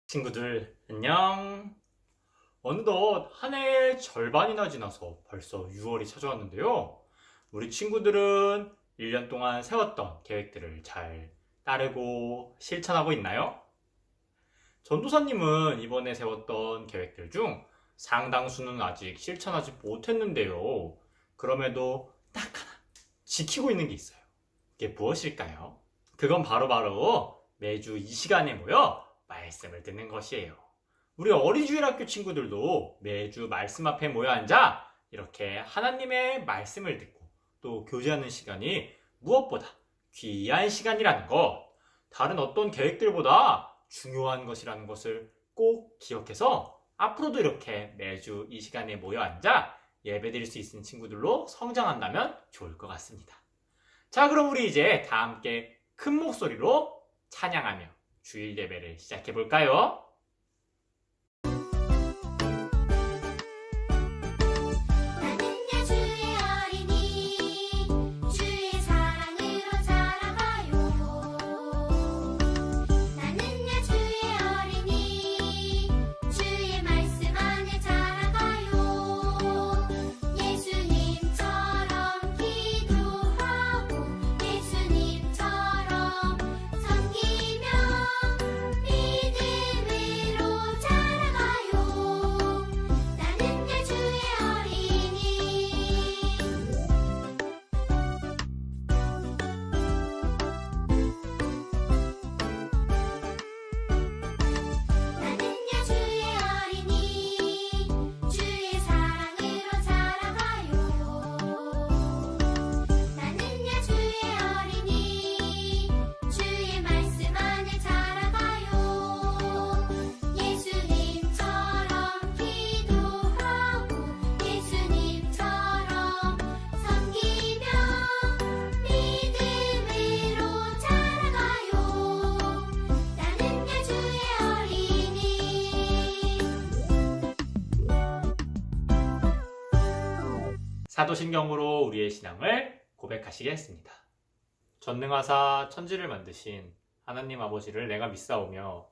친구들 안녕. 어느덧 한 해의 절반이나 지나서 벌써 6월이 찾아왔는데요. 우리 친구들은 1년 동안 세웠던 계획들을 잘 따르고 실천하고 있나요? 전도사님은 이번에 세웠던 계획들 중 상당수는 아직 실천하지 못했는데요. 그럼에도 딱 하나 지키고 있는 게 있어요. 그게 무엇일까요? 그건 바로 매주 이 시간에 모여 말씀을 듣는 것이에요. 우리 어린이주일학교 친구들도 매주 말씀 앞에 모여 앉아 이렇게 하나님의 말씀을 듣고 또 교제하는 시간이 무엇보다 귀한 시간이라는 것, 다른 어떤 계획들보다 중요한 것이라는 것을 꼭 기억해서 앞으로도 이렇게 매주 이 시간에 모여 앉아 예배드릴 수 있는 친구들로 성장한다면 좋을 것 같습니다. 자, 그럼 우리 이제 다 함께 큰 목소리로 찬양하며 주일 예배를 시작해 볼까요? 나는야 주의 어린이 주의 사랑으로 자라가요. 나는야 주의 어린이 주의 말씀 안에 자라가요. 예수님처럼 기도하고 예수님처럼 섬기며 믿음으로 자라가요. 나는야 주의 어린이. 나는야 주의 어린이 주의 사랑으로 자라가요. 나는야 주의 어린이 주의 말씀 안에 자라가요. 예수님처럼 기도하고 예수님처럼 섬기며 믿음으로 자라가요. 나는야 주의 어린이. 사도신경으로 우리의 신앙을 고백하시겠습니다. 전능하사 천지를 만드신 하나님 아버지를 내가 믿사오며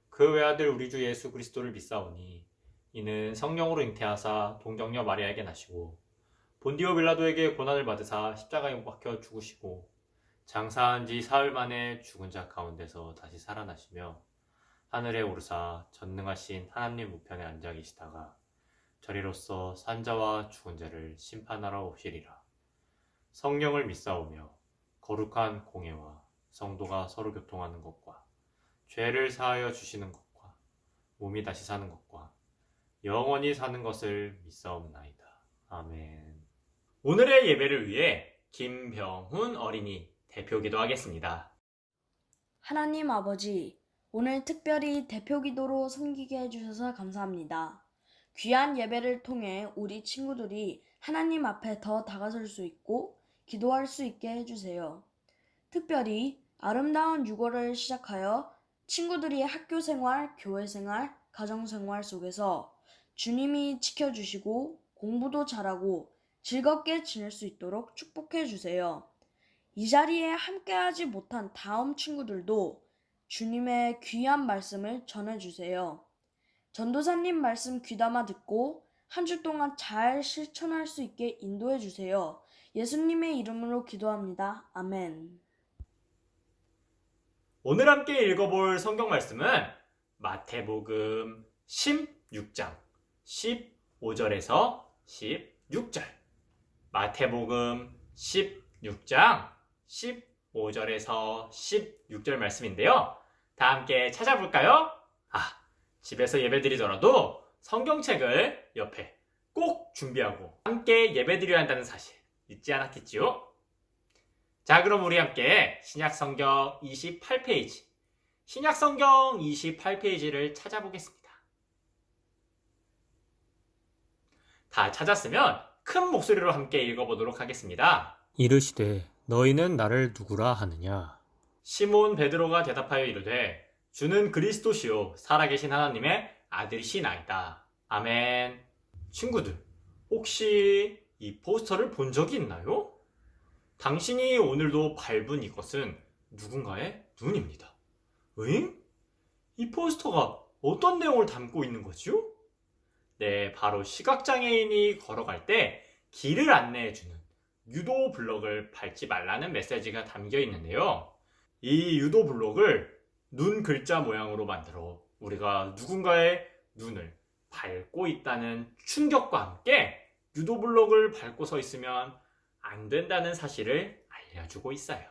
그 외아들 우리 주 예수 그리스도를 믿사오니 이는 성령으로 잉태하사 동정녀 마리아에게 나시고 본디오 빌라도에게 고난을 받으사 십자가에 못 박혀 죽으시고 장사한 지 사흘 만에 죽은 자 가운데서 다시 살아나시며 하늘에 오르사 전능하신 하나님 우편에 앉아 계시다가 저리로서 산자와 죽은 자를 심판하러 오시리라. 성령을 믿사오며 거룩한 공예와 성도가 서로 교통하는 것과 죄를 사하여 주시는 것과 몸이 다시 사는 것과 영원히 사는 것을 믿사옵나이다. 아멘. 오늘의 예배를 위해 김병훈 어린이 대표 기도하겠습니다. 하나님 아버지, 오늘 특별히 대표 기도로 섬기게 해주셔서 감사합니다. 귀한 예배를 통해 우리 친구들이 하나님 앞에 더 다가설 수 있고 기도할 수 있게 해주세요. 특별히 아름다운 6월을 시작하여 친구들이 학교 생활, 교회 생활, 가정 생활 속에서 주님이 지켜주시고 공부도 잘하고 즐겁게 지낼 수 있도록 축복해 주세요. 이 자리에 함께하지 못한 다음 친구들도 주님의 귀한 말씀을 전해주세요. 전도사님 말씀 귀담아 듣고 한 주 동안 잘 실천할 수 있게 인도해 주세요. 예수님의 이름으로 기도합니다. 아멘. 오늘 함께 읽어볼 성경 말씀은 마태복음 16장 15절에서 16절. 마태복음 16장 15절에서 16절 말씀인데요. 다 함께 찾아볼까요? 집에서 예배드리더라도 성경책을 옆에 꼭 준비하고 함께 예배드려야 한다는 사실 잊지 않았겠지요? 자, 그럼 우리 함께 신약성경 28페이지, 신약성경 28페이지를 찾아보겠습니다. 다 찾았으면 큰 목소리로 함께 읽어보도록 하겠습니다. 이르시되 너희는 나를 누구라 하느냐? 시몬 베드로가 대답하여 이르되 주는 그리스도시요 살아계신 하나님의 아들이시나이다. 아멘. 친구들, 혹시 이 포스터를 본 적이 있나요? 당신이 오늘도 밟은 이것은 누군가의 눈입니다. 응? 이 포스터가 어떤 내용을 담고 있는 거죠? 네, 바로 시각장애인이 걸어갈 때 길을 안내해주는 유도 블록을 밟지 말라는 메시지가 담겨 있는데요. 이 유도 블록을 눈 글자 모양으로 만들어 우리가 누군가의 눈을 밟고 있다는 충격과 함께 유도 블록을 밟고 서 있으면 안 된다는 사실을 알려주고 있어요.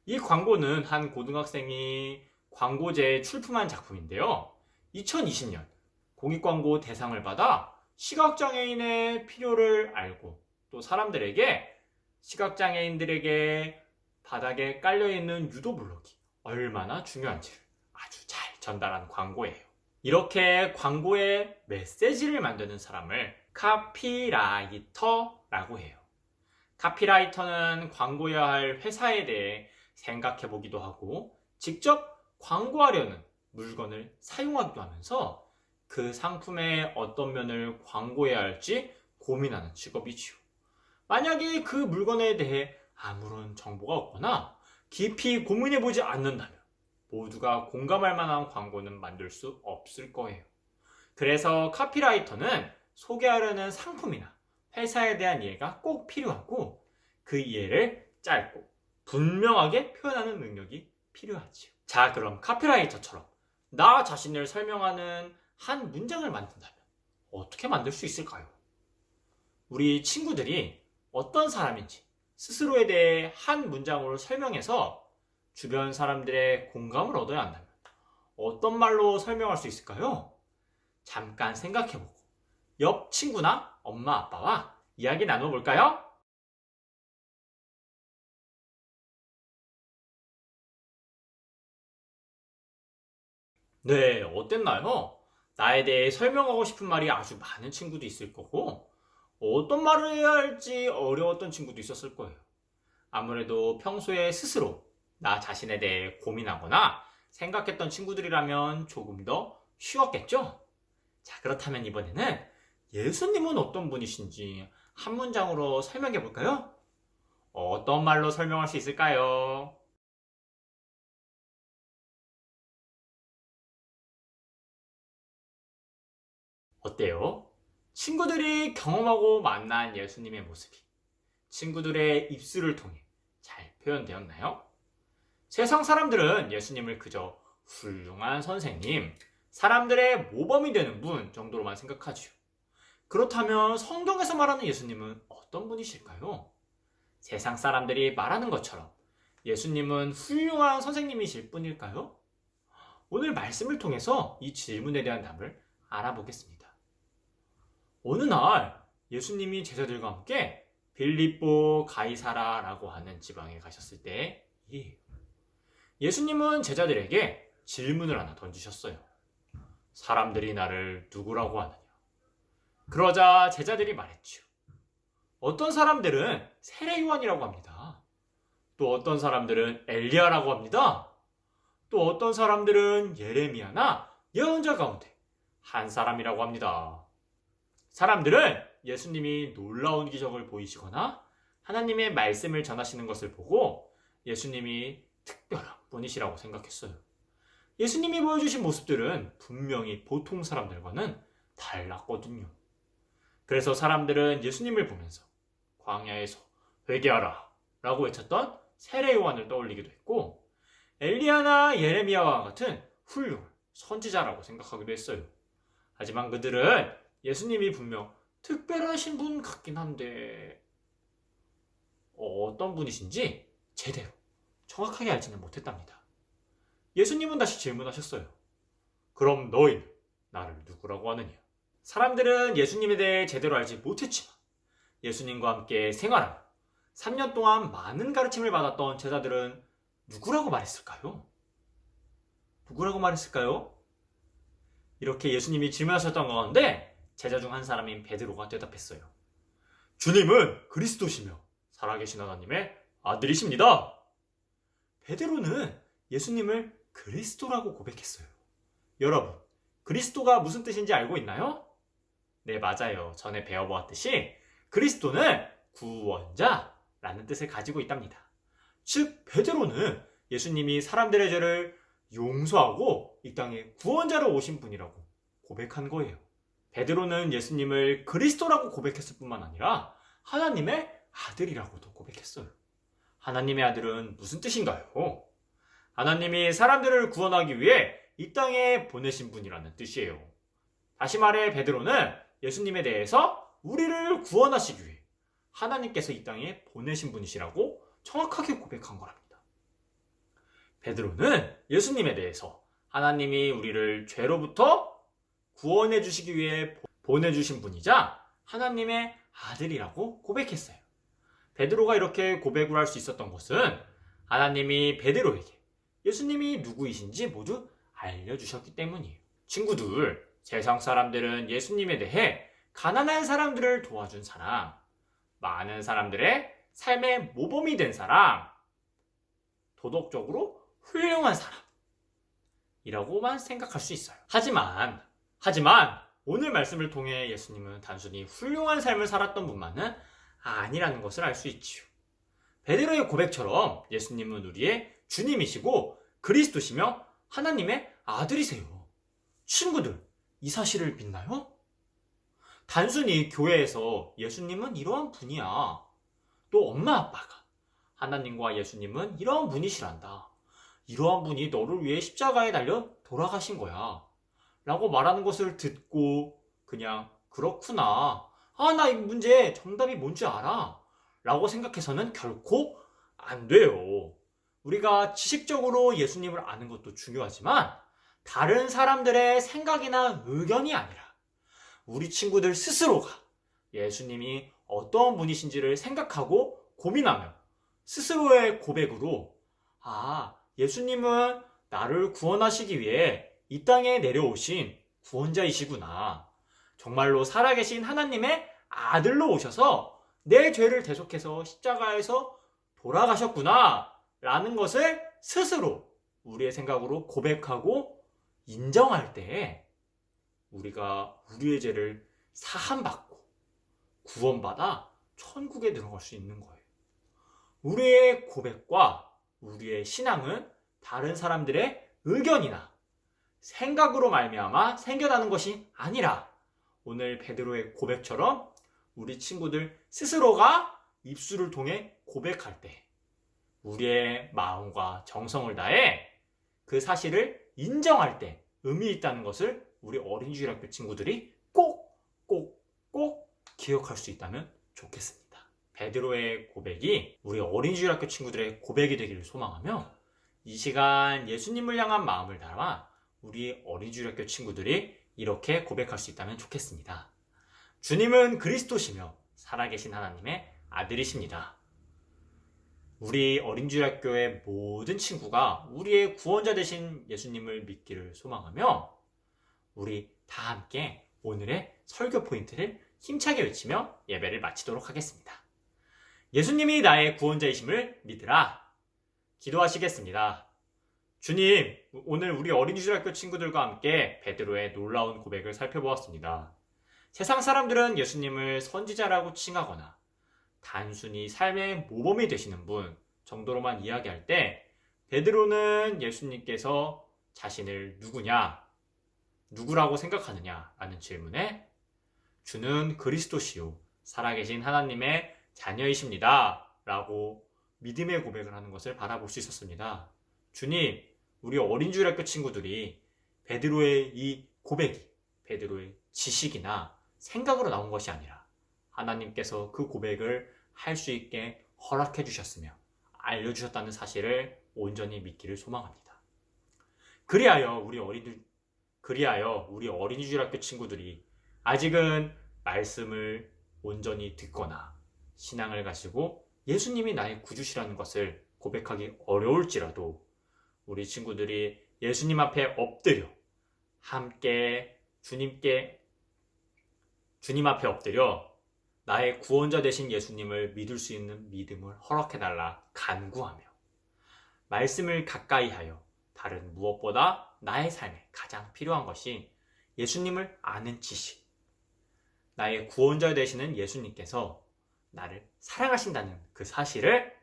이 광고는 한 고등학생이 광고제에 출품한 작품인데요. 2020년 공익광고 대상을 받아 시각장애인의 필요를 알고 또 사람들에게 시각장애인들에게 바닥에 깔려있는 유도 블록이 얼마나 중요한지를 아주 잘 전달한 광고예요. 이렇게 광고의 메시지를 만드는 사람을 카피라이터라고 해요. 카피라이터는 광고해야 할 회사에 대해 생각해 보기도 하고 직접 광고하려는 물건을 사용하기도 하면서 그 상품의 어떤 면을 광고해야 할지 고민하는 직업이지요. 만약에 그 물건에 대해 아무런 정보가 없거나 깊이 고민해보지 않는다면 모두가 공감할 만한 광고는 만들 수 없을 거예요. 그래서 카피라이터는 소개하려는 상품이나 회사에 대한 이해가 꼭 필요하고 그 이해를 짧고 분명하게 표현하는 능력이 필요하지요. 자, 그럼 카피라이터처럼 나 자신을 설명하는 한 문장을 만든다면 어떻게 만들 수 있을까요? 우리 친구들이 어떤 사람인지 스스로에 대해 한 문장으로 설명해서 주변 사람들의 공감을 얻어야 한다면 어떤 말로 설명할 수 있을까요? 잠깐 생각해보고 옆 친구나 엄마 아빠와 이야기 나눠볼까요? 네, 어땠나요? 나에 대해 설명하고 싶은 말이 아주 많은 친구도 있을 거고 어떤 말을 해야 할지 어려웠던 친구도 있었을 거예요. 아무래도 평소에 스스로 나 자신에 대해 고민하거나 생각했던 친구들이라면 조금 더 쉬웠겠죠? 자, 그렇다면 이번에는 예수님은 어떤 분이신지 한 문장으로 설명해 볼까요? 어떤 말로 설명할 수 있을까요? 어때요? 친구들이 경험하고 만난 예수님의 모습이 친구들의 입술을 통해 잘 표현되었나요? 세상 사람들은 예수님을 그저 훌륭한 선생님, 사람들의 모범이 되는 분 정도로만 생각하죠. 그렇다면 성경에서 말하는 예수님은 어떤 분이실까요? 세상 사람들이 말하는 것처럼 예수님은 훌륭한 선생님이실 뿐일까요? 오늘 말씀을 통해서 이 질문에 대한 답을 알아보겠습니다. 어느 날 예수님이 제자들과 함께 빌립보 가이사라라고 하는 지방에 가셨을 때 예수님은 제자들에게 질문을 하나 던지셨어요. 사람들이 나를 누구라고 하느냐? 그러자 제자들이 말했죠. 어떤 사람들은 세례 요한이라고 합니다. 또 어떤 사람들은 엘리야라고 합니다. 또 어떤 사람들은 예레미야나 예언자 가운데 한 사람이라고 합니다. 사람들은 예수님이 놀라운 기적을 보이시거나 하나님의 말씀을 전하시는 것을 보고 예수님이 특별한 분이시라고 생각했어요. 예수님이 보여주신 모습들은 분명히 보통 사람들과는 달랐거든요. 그래서 사람들은 예수님을 보면서 광야에서 회개하라 라고 외쳤던 세례 요한을 떠올리기도 했고 엘리야나 예레미야와 같은 훌륭한 선지자라고 생각하기도 했어요. 하지만 그들은 예수님이 분명 특별하신 분 같긴 한데 어떤 분이신지 제대로 정확하게 알지는 못했답니다. 예수님은 다시 질문하셨어요. 그럼 너희는 나를 누구라고 하느냐? 사람들은 예수님에 대해 제대로 알지 못했지만 예수님과 함께 생활하며 3년 동안 많은 가르침을 받았던 제자들은 누구라고 말했을까요? 누구라고 말했을까요? 이렇게 예수님이 질문하셨던 가운데 제자 중 한 사람인 베드로가 대답했어요. 주님은 그리스도시며 살아계신 하나님의 아들이십니다. 베드로는 예수님을 그리스도라고 고백했어요. 여러분, 그리스도가 무슨 뜻인지 알고 있나요? 네, 맞아요. 전에 배워보았듯이 그리스도는 구원자라는 뜻을 가지고 있답니다. 즉, 베드로는 예수님이 사람들의 죄를 용서하고 이 땅에 구원자로 오신 분이라고 고백한 거예요. 베드로는 예수님을 그리스도라고 고백했을 뿐만 아니라 하나님의 아들이라고도 고백했어요. 하나님의 아들은 무슨 뜻인가요? 하나님이 사람들을 구원하기 위해 이 땅에 보내신 분이라는 뜻이에요. 다시 말해 베드로는 예수님에 대해서 우리를 구원하시기 위해 하나님께서 이 땅에 보내신 분이시라고 정확하게 고백한 거랍니다. 베드로는 예수님에 대해서 하나님이 우리를 죄로부터 구원해 주시기 위해 보내주신 분이자 하나님의 아들이라고 고백했어요. 베드로가 이렇게 고백을 할 수 있었던 것은 하나님이 베드로에게 예수님이 누구이신지 모두 알려주셨기 때문이에요. 친구들, 세상 사람들은 예수님에 대해 가난한 사람들을 도와준 사람, 많은 사람들의 삶의 모범이 된 사람, 도덕적으로 훌륭한 사람이라고만 생각할 수 있어요. 하지만 오늘 말씀을 통해 예수님은 단순히 훌륭한 삶을 살았던 분만은 아니라는 것을 알 수 있지요. 베드로의 고백처럼 예수님은 우리의 주님이시고 그리스도시며 하나님의 아들이세요. 친구들, 이 사실을 믿나요? 단순히 교회에서 예수님은 이러한 분이야. 또 엄마 아빠가 하나님과 예수님은 이러한 분이시란다. 이러한 분이 너를 위해 십자가에 달려 돌아가신 거야. 라고 말하는 것을 듣고 그냥 그렇구나. 나 이 문제 정답이 뭔지 알아. 라고 생각해서는 결코 안 돼요. 우리가 지식적으로 예수님을 아는 것도 중요하지만 다른 사람들의 생각이나 의견이 아니라 우리 친구들 스스로가 예수님이 어떤 분이신지를 생각하고 고민하며 스스로의 고백으로 예수님은 나를 구원하시기 위해 이 땅에 내려오신 구원자이시구나. 정말로 살아계신 하나님의 아들로 오셔서 내 죄를 대속해서 십자가에서 돌아가셨구나 라는 것을 스스로 우리의 생각으로 고백하고 인정할 때 우리가 우리의 죄를 사함받고 구원받아 천국에 들어갈 수 있는 거예요. 우리의 고백과 우리의 신앙은 다른 사람들의 의견이나 생각으로 말미암아 생겨나는 것이 아니라 오늘 베드로의 고백처럼 우리 친구들 스스로가 입술을 통해 고백할 때 우리의 마음과 정성을 다해 그 사실을 인정할 때 의미 있다는 것을 우리 어린이주일학교 친구들이 꼭 기억할 수 있다면 좋겠습니다. 베드로의 고백이 우리 어린이주일학교 친구들의 고백이 되기를 소망하며 이 시간 예수님을 향한 마음을 담아 우리 어린이주일학교 친구들이 이렇게 고백할 수 있다면 좋겠습니다. 주님은 그리스도시며 살아계신 하나님의 아들이십니다. 우리 어린이주일학교의 모든 친구가 우리의 구원자 되신 예수님을 믿기를 소망하며 우리 다 함께 오늘의 설교 포인트를 힘차게 외치며 예배를 마치도록 하겠습니다. 예수님이 나의 구원자이심을 믿으라. 기도하시겠습니다. 주님, 오늘 우리 어린이주일학교 친구들과 함께 베드로의 놀라운 고백을 살펴보았습니다. 세상 사람들은 예수님을 선지자라고 칭하거나 단순히 삶의 모범이 되시는 분 정도로만 이야기할 때 베드로는 예수님께서 자신을 누구라고 생각하느냐 라는 질문에 주는 그리스도시요 살아계신 하나님의 자녀이십니다 라고 믿음의 고백을 하는 것을 바라볼 수 있었습니다. 주님, 우리 어린이주일학교 친구들이 베드로의 이 고백이 베드로의 지식이나 생각으로 나온 것이 아니라 하나님께서 그 고백을 할 수 있게 허락해 주셨으며 알려주셨다는 사실을 온전히 믿기를 소망합니다. 그리하여 우리 어린이주일학교 친구들이 아직은 말씀을 온전히 듣거나 신앙을 가지고 예수님이 나의 구주시라는 것을 고백하기 어려울지라도 우리 친구들이 예수님 앞에 엎드려 함께 주님 앞에 엎드려 나의 구원자 되신 예수님을 믿을 수 있는 믿음을 허락해달라 간구하며 말씀을 가까이하여 다른 무엇보다 나의 삶에 가장 필요한 것이 예수님을 아는 지식, 나의 구원자 되시는 예수님께서 나를 사랑하신다는 그 사실을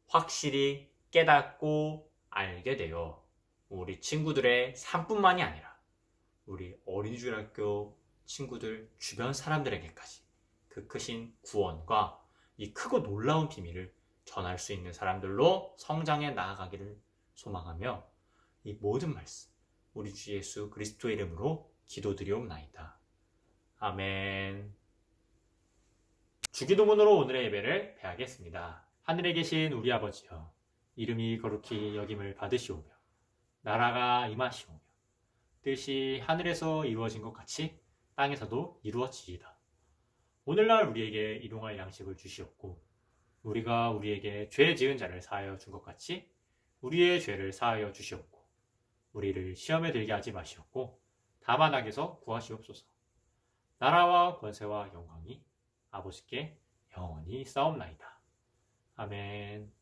확실히 깨닫고 알게 되어 우리 친구들의 삶뿐만이 아니라 우리 어린이주일학교 친구들 주변 사람들에게까지 그 크신 구원과 이 크고 놀라운 비밀을 전할 수 있는 사람들로 성장해 나아가기를 소망하며 이 모든 말씀 우리 주 예수 그리스도의 이름으로 기도드리옵나이다. 아멘. 주기도문으로 오늘의 예배를 배하겠습니다. 하늘에 계신 우리 아버지여, 이름이 거룩히 여김을 받으시오며 나라가 임하시오며 뜻이 하늘에서 이루어진 것 같이 땅에서도 이루어지이다. 오늘날 우리에게 일용할 양식을 주시옵고 우리가 우리에게 죄 지은 자를 사하여 준 것 같이 우리의 죄를 사하여 주시옵고 우리를 시험에 들게 하지 마시옵고 다만 악에서 구하시옵소서. 나라와 권세와 영광이 아버지께 영원히 싸움나이다. 아멘.